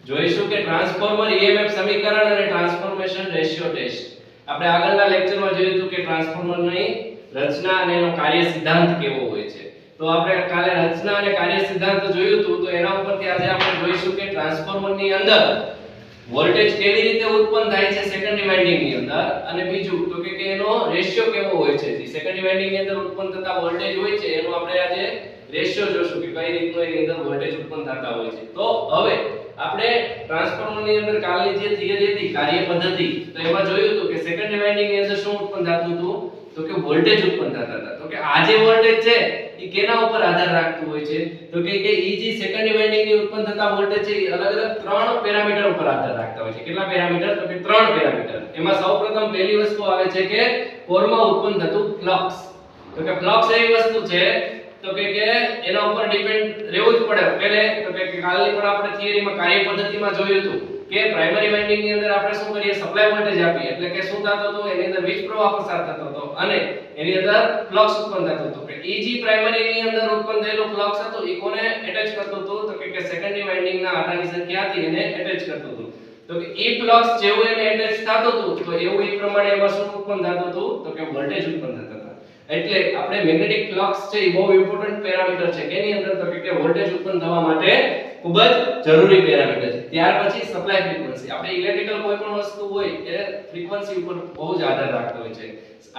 જોઈશું કે transformer EMF સમીકરણ અને ટ્રાન્સફોર્મેશન રેશિયો ટેસ્ટ. આપણે આગળના લેક્ચરમાં જોયું હતું કે ટ્રાન્સફોર્મરની રચના અને એનો કાર્ય સિદ્ધાંત કેવો હોય છે. તો આપણે કાલે રચના અને કાર્ય સિદ્ધાંત જોયું હતું, તો એના ઉપરથી આજે આપણે જોઈશું કે ટ્રાન્સફોર્મરની અંદર વોલ્ટેજ કેવી રીતે ઉત્પન્ન થાય છે સેકન્ડરી વાઇન્ડિંગ ની અંદર, અને બીજું તો કે એનો રેશિયો કેવો હોય છે. સેકન્ડરી વાઇન્ડિંગ ની અંદર ઉત્પન્ન થતા વોલ્ટેજ હોય છે એનો આપણે આજે રેશિયો જોશું કે કઈ રીતનો એની અંદર વોલ્ટેજ ઉત્પન્ન થતા હોય છે. તો હવે આપણે ટ્રાન્સફોર્મર ની અંદર કાલની જે થિયરી હતી કાર્ય પદ્ધતિ, તો એમાં જોયું હતું કે સેકન્ડરી વાઇન્ડિંગ ની અંદર શું ઉત્પન્ન થતું હતું, તો કે વોલ્ટેજ ઉત્પન્ન થતા હતા. તો કે આ જે વોલ્ટેજ છે એ કેના ઉપર આધાર રાખતું હોય છે, તો કે ઈ જે સેકન્ડરી વાઇન્ડિંગ ની ઉત્પન્ન થતા વોલ્ટેજ છે એ અલગ અલગ ત્રણ પેરામીટર ઉપર આધાર રાખતા હોય છે. કેટલા પેરામીટર? તો કે ત્રણ પેરામીટર. એમાં સૌપ્રથમ પહેલી વસ્તુ આવે છે કે કોરમાં ઉત્પન્ન થતું ફ્લક્સ. તો કે ફ્લક્સ એવી વસ્તુ છે તો કે એના ઉપર ડિપેન્ડ રહેવું જ પડે. પહેલે તો કે કાલની પણ આપણે થિયરીમાં કાર્ય પદ્ધતિમાં જોયું હતું કે પ્રાઇમરી વાઇન્ડિંગ ની અંદર આપણે શું કરીએ, સપ્લાય વોલ્ટેજ આપીએ એટલે કે શું થતું હતું, એની અંદર વીજ પ્રવાહ પસાર થતો હતો અને એની અંદર ફ્લક્સ ઉત્પન્ન થતો હતો. કે ઈજી પ્રાઇમરી ની અંદર ઉત્પન્ન થયેલું ફ્લક્સ હતું એ કોને એટેચ કરતું હતું, તો કે સેકન્ડરી વાઇન્ડિંગ ના આટાની સંખ્યા હતી એને એટેચ કરતું હતું. તો કે ઈ ફ્લક્સ જેવું એને એટેચ થતું હતું તો એવું ઈ પ્રમાણે એમાં શું ઉત્પન્ન થતું હતું, તો કે વોલ્ટેજ ઉત્પન્ન થતો હતો. એટલે આપણે મેગ્નેટિક ફ્લક્સ છે એ બહુ ઇમ્પોર્ટન્ટ પેરામીટર છે કેની અંદર, તો કે વોલ્ટેજ ઉત્પન્ન થવા માટે ખૂબ જ જરૂરી પેરામીટર છે. ત્યાર પછી સપ્લાય ફ્રીક્વન્સી. આપણે ઇલેક્ટ્રિકલ કોઈ પણ વસ્તુ હોય એ ફ્રીક્વન્સી ઉપર બહુ જ આધાર રાખતો હોય છે.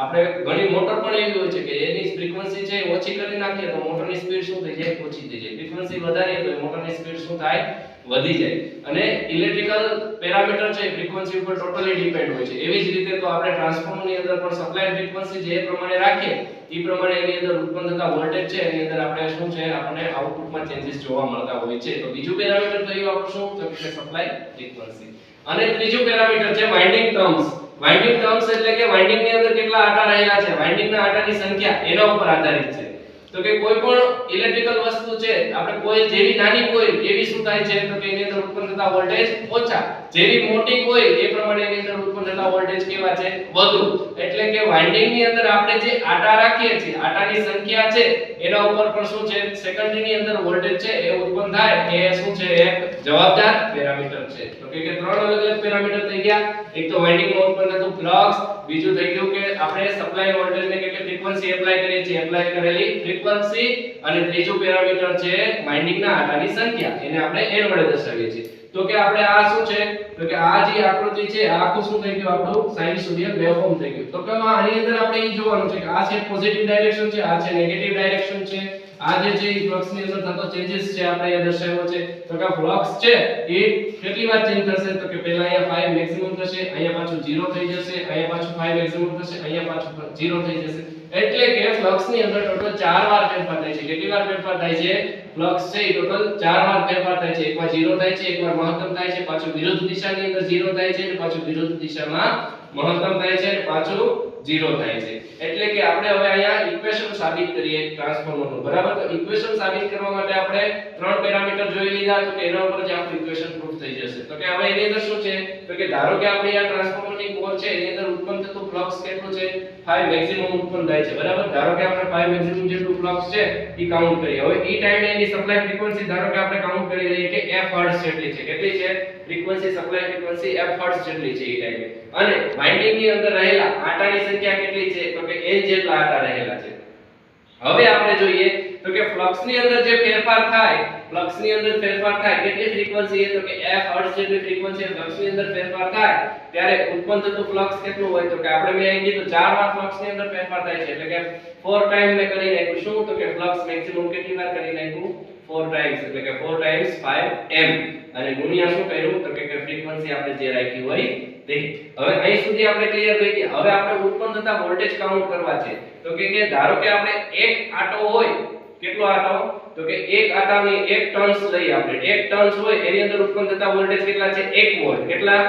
આપણે ઘણી મોટર પણ એવી હોય છે કે એની ફ્રીક્વન્સી છે ઓછી કરી નાખીએ તો મોટરની સ્પીડ શું થઈ જાય, ઓછી થઈ જાય. ફ્રીક્વન્સી વધારીએ તો મોટરની સ્પીડ શું થાય, વધી જાય. અને ઇલેક્ટ્રિકલ પેરામીટર છે ફ્રીક્વન્સી ઉપર ટોટલી ડિપેન્ડ હોય છે. એવી જ રીતે તો આપણે ટ્રાન્સફોર્મર ની અંદર પણ સપ્લાય ફ્રીક્વન્સી જે પ્રમાણે રાખીએ એ પ્રમાણે એની અંદર ઉત્પન્ન થતા વોલ્ટેજ છે એની અંદર આપણે શું છે, આપણને આઉટપુટમાં ચેન્જીસ જોવા મળતા હોય છે. તો બીજું પેરામીટર થયું આપણું શું, તો કે સપ્લાય ફ્રીક્વન્સી. અને ત્રીજું પેરામીટર છે વાઇન્ડિંગ ટર્મ્સ. વાઇન્ડિંગ ટર્મ્સ એટલે કે વાઇન્ડિંગ ની અંદર કેટલા આટા રહેલા છે, વાઇન્ડિંગ ના આટાની સંખ્યા એના ઉપર આધારિત છે. તો કે કોઈ પણ ઇલેક્ટ્રિકલ વસ્તુ છે આપણે કોઈ જેવી નાની કોઈ એવી શું થાય છે, તો કે એની અંદર ઉત્પન્ન થતા વોલ્ટેજ ઓછા, જેવી મોટી કોઈ એ પ્રમાણે એની અંદર ઉત્પન્ન થતા વોલ્ટેજ કેવા છે, વધુ. એટલે કે વાઇન્ડિંગ ની અંદર આપણે જે આટા રાખીએ છીએ આટાની સંખ્યા છે એના ઉપર પણ શું છે, સેકન્ડરી ની અંદર વોલ્ટેજ છે એ ઉત્પન્ન થાય એ શું છે, એક જવાબદાર પેરામીટર છે. તો કે ત્રણ અલગ અલગ પેરામીટર થઈ ગયા. એક તો વાઇન્ડિંગ માં ઉત્પન્ન થતું ફ્લક્સ, બીજું થઈ ગયું કે આપણે સપ્લાય વોલ્ટેજ ને કેટલી ફ્રીક્વન્સી એપ્લાય કરીએ છીએ, એપ્લાય કરેલી ફ્રીક્વન્સી, અને ત્રીજું પેરામીટર છે વાઇન્ડિંગ ના આટાની સંખ્યા, એને આપણે n વડે દર્શાવીએ છીએ. તો કે આપણે આ શું છે, તો કે આ જે આકૃતિ છે આ આખું શું થઈ ગયું, આપણું સાઇનસોઇડલ વેવફોર્મ થઈ ગયું. તો કે આની અંદર આપણે એ જોવાનું છે કે આ છે પોઝિટિવ ડાયરેક્શન છે, આ છે નેગેટિવ ડાયરેક્શન છે. આ જે છે એ ફ્લક્સ ની અંદર થતો ચેન્જીસ છે આપણે અહીંયા દર્શાવ્યો છે. તો કે ફ્લક્સ છે એ કેટલી વાર ચેન્જ થશે, તો કે પહેલા અહીંયા 5 મેક્સિમમ થશે, અહીંયા પાછું 0 થઈ જશે, અહીંયા પાછું 5 મેક્સિમમ થશે, અહીંયા પાછું 0 થઈ જશે. એટલે કે ફ્લક્સ ની અંદર ટોટલ 4 વાર ફેરફાર થાય છે. કેટલી વાર ફેરફાર થાય છે, ફ્લક્સ છે એ ટોટલ 4 વાર ફેરફાર થાય છે. એકવાર 0 થાય છે, એકવાર મહત્તમ થાય છે, પાછું વિરુદ્ધ દિશાની અંદર 0 થાય છે, અને પાછું વિરુદ્ધ દિશામાં મહત્તમ થાય છે, અને પાછું 0 થાય છે. એટલે કે આપણે હવે અહીંયા ઇક્વેશન સાબિત કરીએ ટ્રાન્સફોર્મર નું, બરાબર. તો ઇક્વેશન સાબિત કરવા માટે આપણે ત્રણ પેરામીટર જોઈ લીધા, તો કે એના ઉપર જ આપણું ઇક્વેશન પ્રૂફ થઈ જશે. તો કે હવે એની અંદર શું છે, તો કે ધારો કે આપણે આ ટ્રાન્સફોર્મર ની કોર છે એની અંદર ઉત્પન્ન થતું ફ્લક્સ કેટલું છે, 5 મેક્સિમમ ઉત્પન્ન થાય છે, બરાબર. ધારો કે આપણે 5 મેક્સિમમ જેટલું ફ્લક્સ છે એ કાઉન્ટ કરીએ. હવે ઈ ટાઈમે એની સપ્લાય ફ્રીક્વન્સી ધારો કે આપણે કાઉન્ટ કરી લઈએ કે f હર્ટ્ઝ જેટલી છે. કેટલી છે frequency, supply frequency f hertz જેટલી છે ઈ ટાઈમે. અને વાઇન્ડિંગ ની અંદર રહેલા આટાની સંખ્યા કેટલી છે, તો કે n જેટલા આટા રહેલા છે. હવે આપણે જોઈએ તો કે ફ્લક્સ ની અંદર જે ફેરફાર થાય, ફ્લક્સ ની અંદર ફેરફાર થાય કેટલી ફ્રીક્વન્સી છે, તો કે f હર્ટ્ઝ જેટલી ફ્રીક્વન્સી ફ્લક્સ ની અંદર ફેરફાર થાય ત્યારે ઉત્પન્ન થતું ફ્લક્સ કેટલું હોય, તો કે આપણે મેં અહીં કીધું 4 વાર ફ્લક્સ ની અંદર ફેરફાર થાય છે. એટલે કે 4 ટાઈમ મેં કરી નાખ્યું શું, તો કે ફ્લક્સ મેક્સિમમ કેટલી વાર કરી નાખ્યું, 4 ટાઈમ્સ. એટલે કે 4 ટાઈમ્સ 5m, અને ગુણ્યા શું કર્યું, તો કે ફ્રીક્વન્સી આપણે જે રાખી હોય તે. હવે અહીં સુધી આપણે ક્લિયર થઈ ગયા. હવે આપણે ઉત્પન્ન થતા વોલ્ટેજ કાઉન્ટ કરવા છે. તો કે ધારો કે આપણે એક આટો હોય, કેટલો આટો, તો કે એક આટાની એક ટર્ન્સ લઈએ આપણે, એક ટર્ન્સ હોય એની અંદર ઉત્પન્ન થતા વોલ્ટેજ કેટલા છે, 1 વોલ્ટ. કેટલા,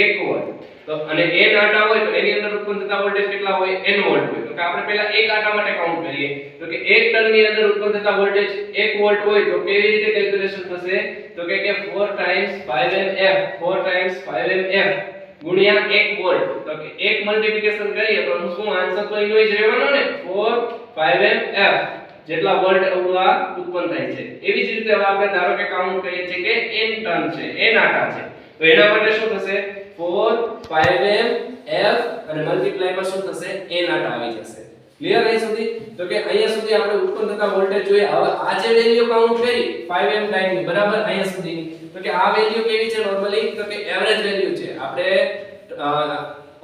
1 વોલ્ટ. તો અને n આટા હોય તો એની અંદર ઉત્પન્ન થતા વોલ્ટેજ કેટલા હોય, n વોલ્ટ હોય. તો કે આપણે પહેલા એક આટા માટે કાઉન્ટ કરીએ. તો કે એક ટર્ન ની અંદર ઉત્પન્ન થતા વોલ્ટેજ 1 વોલ્ટ હોય તો કેવી રીતે કેલ્ક્યુલેશન થશે, તો કે 4 ટાઈમ્સ 5mf, 4 ટાઈમ્સ 5mf ગુણ્યા 1 વોલ્ટ. તો કે એક મલ્ટીપ્લિકેશન કરીએ તો શું આન્સર તો એનો જ રહેવાનો ને, 4 5mf જેટલા વોલ્ટ ઉર્જા ઉત્પન્ન થાય છે. એવી જ રીતે હવે આપણે ધારો કે કાઉન્ટ કરીએ છીએ કે n ટર્ન છે, n આટા છે, તો એના માટે શું થશે 4 5m f અને મલ્ટીપ્લાય માં શું થશે n આટા આવી જશે. ક્લિયર અહીં સુધી? તો કે અહીંયા સુધી આપણે ઉત્પન્ન થતા વોલ્ટેજ જોઈએ. હવે આ જે વેલ્યુ કાઉન્ટ કરી 5m ટાઈમ ની બરાબર અહીંયા સુધી, તો કે આ વેલ્યુ કેવી છે નોર્મલી? તો કે એવરેજ વેલ્યુ છે. આપણે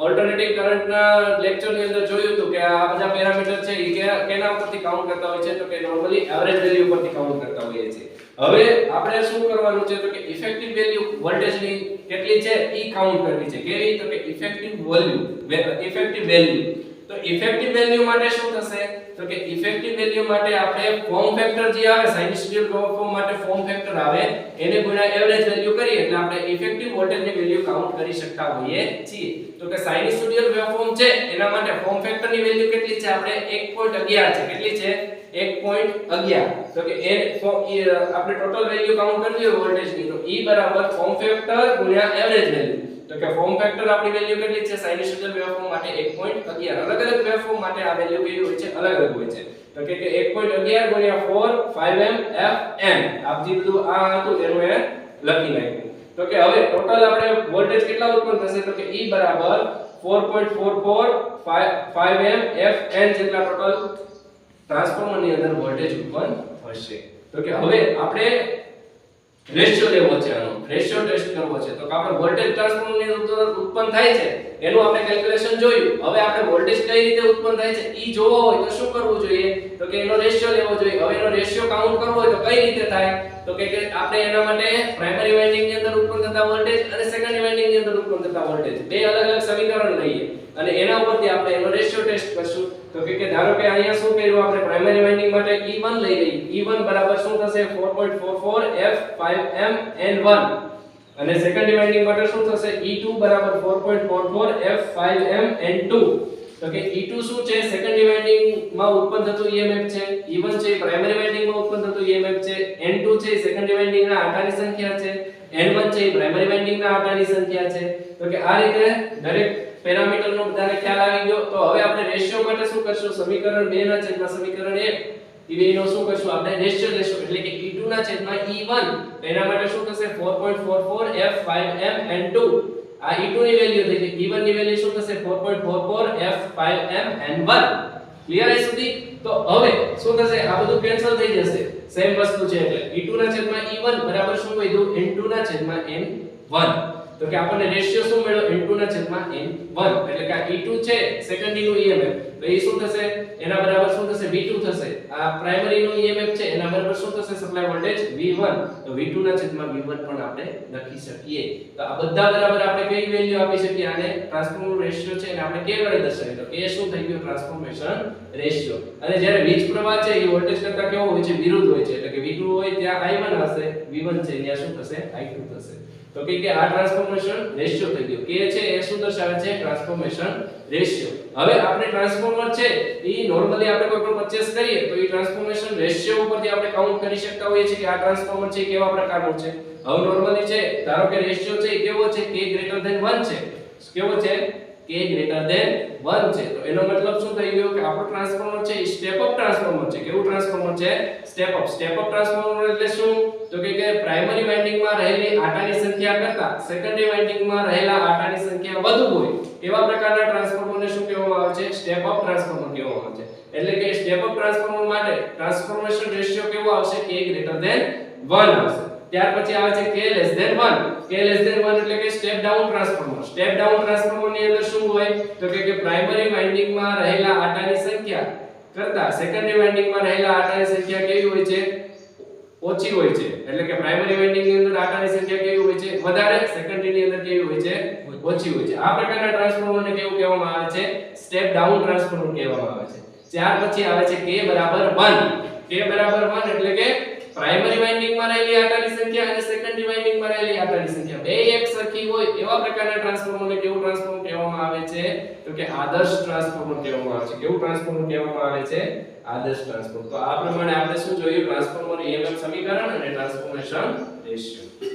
ઓલ્ટરનેટિંગ કરંટ ના લેક્ચર ની અંદર જોયું હતું કે આ બધા પેરામીટર છે એ કેના ઉપરથી કાઉન્ટ કરતા હોય છે? તો કે નોર્મલી એવરેજ વેલ્યુ ઉપરથી કાઉન્ટ કરતા હોઈએ છીએ. હવે આપણે શું કરવાનું છે? તો કે ઇફેક્ટિવ વેલ્યુ વોલ્ટેજ ની કેટલી છે ઈ કાઉન્ટ કરવી છે. કેવી? તો કે ઇફેક્ટિવ વેલ્યુ. તો ઇફેક્ટિવ વેલ્યુ માટે શું થશે? તો કે ઇફેક્ટિવ વેલ્યુ માટે આપણે ફોર્મ ફેક્ટર જે આવે સાઇનસોઇડલ વેવફોર્મ માટે ફોર્મ ફેક્ટર આવે એને ગુણ્યા એવરેજ વેલ્યુ કરીએ એટલે આપણે ઇફેક્ટિવ વોલ્ટેજ ની વેલ્યુ કાઉન્ટ કરી શકતા હોઈએ છીએ. તો કે સાઇનસોઇડલ વેવફોર્મ છે એના માટે ફોર્મ ફેક્ટર ની વેલ્યુ કેટલી છે? આપણે 1.11 છે. કેટલી છે? 1.11. તો કે આપણે ટોટલ વેલ્યુ કાઉન્ટ કરવી હોય વોલ્ટેજ ની તો E બરાબર ફોર્મ ફેક્ટર ગુણ્યા એવરેજ વેલ્યુ. તો કે ફોર્મ ફેક્ટર આપણી વેલ્યુ કેટલી છે સાઇનસોઇડલ વેવફોર્મ માટે 1.11. અલગ-અલગ વેવફોર્મ માટે આ વેલ્યુ કેવી હોય છે? અલગ-અલગ હોય છે. તો કે 1.11 ગુણ્યા 4 5m fn. આપ જે બધું આ હતું એનું એ લખી નાખ્યું. તો કે હવે ટોટલ આપણે વોલ્ટેજ કેટલા ઉત્પન્ન થશે? તો કે E બરાબર 4.44 5m fn જેટલા ટોટલ ટ્રાન્સફોર્મર ની અંદર વોલ્ટેજ ઉત્પન્ન થશે. તો કે હવે આપણે રેશિયો લેવો છે, આનો રેશિયો ટેસ્ટ કરવો છે. તો કે આપણે વોલ્ટેજ ટ્રાન્સફોર્મર ની અંદર ઉત્પન્ન થાય છે એનું આપણે કેલ્ક્યુલેશન જોયું. હવે આપણે વોલ્ટેજ કઈ રીતે ઉત્પન્ન થાય છે ઈ જોવો હોય તો શું કરવું જોઈએ? તો કે એનો રેશિયો લેવો જોઈએ. હવે એનો રેશિયો કાઉન્ટ કરવો હોય તો કઈ રીતે થાય? તો કે આપણે એના માટે પ્રાઇમરી વાઇન્ડિંગ ની અંદર ઉત્પન્ન થતા વોલ્ટેજ અને સેકન્ડરી વાઇન્ડિંગ ની અંદર ઉત્પન્ન થતા વોલ્ટેજ બે અલગ-અલગ સમીકરણ લઈએ અને એના ઉપરથી આપણે એનો રેશિયો ટેસ્ટ કરશું. તો કે ધારો કે અહીંયા શું કર્યું આપણે પ્રાઇમરી વાઇન્ડિંગ માટે E1 લઈ લઈએ. E1 બરાબર શું થશે? 4.44 f5m n1 અને સેકન્ડરી વાઇન્ડિંગ માટે શું થશે? E2 બરાબર 4.44 f5m n2. તો કે E2 શું છે? સેકન્ડરી વાઇન્ડિંગ માં ઉત્પન્ન થતું EMF છે. E1 છે પ્રાઇમરી વાઇન્ડિંગ માં ઉત્પન્ન થતું EMF છે. N2 છે સેકન્ડરી વાઇન્ડિંગ ના આટાની સંખ્યા છે. N1 છે પ્રાઇમરી વાઇન્ડિંગ ના આટાની સંખ્યા છે. તો કે આ રીતે દરેક પેરામીટર નો બધાને ખ્યાલ આવી ગયો. તો હવે આપણે રેશિયો માટે શું કરશું? સમીકરણ 2 ના છેદમાં સમીકરણ 1 એ બેનો શું કરશું? આપણે રેશિયો લેશું એટલે કે E2 ના છેદમાં E1. એના માટે શું થશે? 4.44 f5m n2. આ E2 ની વેલ્યુ થઈ ગઈ. E1 ની વેલ્યુ શું થશે? 4.44 f5m n1. ક્લિયર છે સુધી? તો હવે શું થશે? આ બધું કેન્સલ થઈ જશે. સેમ વસ્તુ છે એટલે E2 ના છેદમાં E1 બરાબર શું વધ્યું? N2 ના છેદમાં N1. તો કે આપણને રેશિયો શું મળ્યો? N2 ના છેદમાં N1. એટલે કે આ E2 છે સેકન્ડરી નું EMF તો એ શું થશે? એના બરાબર શું થશે? V2 થશે. આ પ્રાઇમરી નું EMF છે એના બરાબર શું થશે? Supply voltage V1. તો V2 ના છેદમાં V1 પણ આપણે લખી શકીએ. તો આ બધા બરાબર આપણે કઈ વેલ્યુ આપી શકીએ? આને ટ્રાન્સફોર્મર રેશિયો છે અને આપણે કે વડે દર્શાવીએ તો કે શું થઈ ગયું? Transformation ratio. અને જ્યારે વીજ પ્રવાહ છે એ વોલ્ટેજ કરતા કેવો હોય છે? વિરુદ્ધ હોય છે. એટલે કે V2 હોય ત્યાં I1 હશે, V1 છે ત્યાં શું થશે? I2 થશે. તો કે આ ટ્રાન્સફોર્મેશન રેશિયો થઈ ગયો. કે છે એ શું દર્શાવે છે? Transformation ratio. હવે આપણે ટ્રાન્સફોર્મર છે એ નોર્મલી આપણે કોઈ પણ પરચેસ કરીએ તો એ ટ્રાન્સફોર્મેશન રેશિયો ઉપરથી આપણે કાઉન્ટ કરી શકતા હોઈએ છીએ કે આ ટ્રાન્સફોર્મર છે કેવા પ્રકારનું છે. હવે નોર્મલી છે ધારો કે રેશિયો છે એ કેવો છે? k 1 છે. કેવો છે? k 1 છે. તો એનો મતલબ શું થઈ ગયો કે આપણો ટ્રાન્સફોર્મર છે એ સ્ટેપ અપ ટ્રાન્સફોર્મર છે. કેવું ટ્રાન્સફોર્મર છે? Step up. Step up transformer એટલે શું? તો કે પ્રાઇમરી વાઇન્ડિંગ માં રહેલી આટાની સંખ્યા કરતા સેકન્ડરી વાઇન્ડિંગ માં રહેલા આટાની સંખ્યા વધુ હોય એવા પ્રકારના ટ્રાન્સફોર્મરને શું કહેવામાં આવે છે? સ્ટેપ અપ ટ્રાન્સફોર્મર કહેવામાં આવે છે. એટલે કે સ્ટેપ અપ ટ્રાન્સફોર્મર માટે ટ્રાન્સફોર્મેશન રેશિયો કેવો આવશે? k 1 આવશે. ત્યાર પછી આવે છે k 1. k 1 એટલે કે step down transformer. Step down transformer ની અંદર શું હોય? તો કે પ્રાઇમરી વાઇન્ડિંગ માં રહેલા આટાની સંખ્યા કરતા સેકન્ડરી વાઇન્ડિંગ માં રહેલા આટાની સંખ્યા કેવી હોય છે? ઓછી હોય છે. એટલે કે પ્રાઇમરી વાઇન્ડિંગ ની અંદર આટાની સંખ્યા કેવી હોય છે? વધારે. સેકન્ડરી ની અંદર કેવી હોય છે? ઓછી હોય છે. આ પ્રકારના ટ્રાન્સફોર્મરને કેવું કહેવામાં આવે છે? સ્ટેપ ડાઉન ટ્રાન્સફોર્મર કહેવામાં આવે છે. ત્યાર પછી આવે છે k 1. k 1 એટલે કે પ્રાઇમરી વાઇન્ડિંગ માં રહેલી આટાની સંખ્યા અને સેકન્ડરી વાઇન્ડિંગ માં રહેલી આટાની સંખ્યા બે એક સરખી હોય એવા પ્રકારના ટ્રાન્સફોર્મરને કેવું ટ્રાન્સફોર્મર કહેવામાં આવે છે? તો કે આદર્શ ટ્રાન્સફોર્મર કહેવામાં આવે છે. કેવું ટ્રાન્સફોર્મર કહેવામાં આવે છે? આદર્શ ટ્રાન્સફોર્મર. તો આ પ્રમાણે આપણે શું જોયું? ટ્રાન્સફોર્મર EMF સમીકરણ અને ટ્રાન્સફોર્મેશન રેશિયો.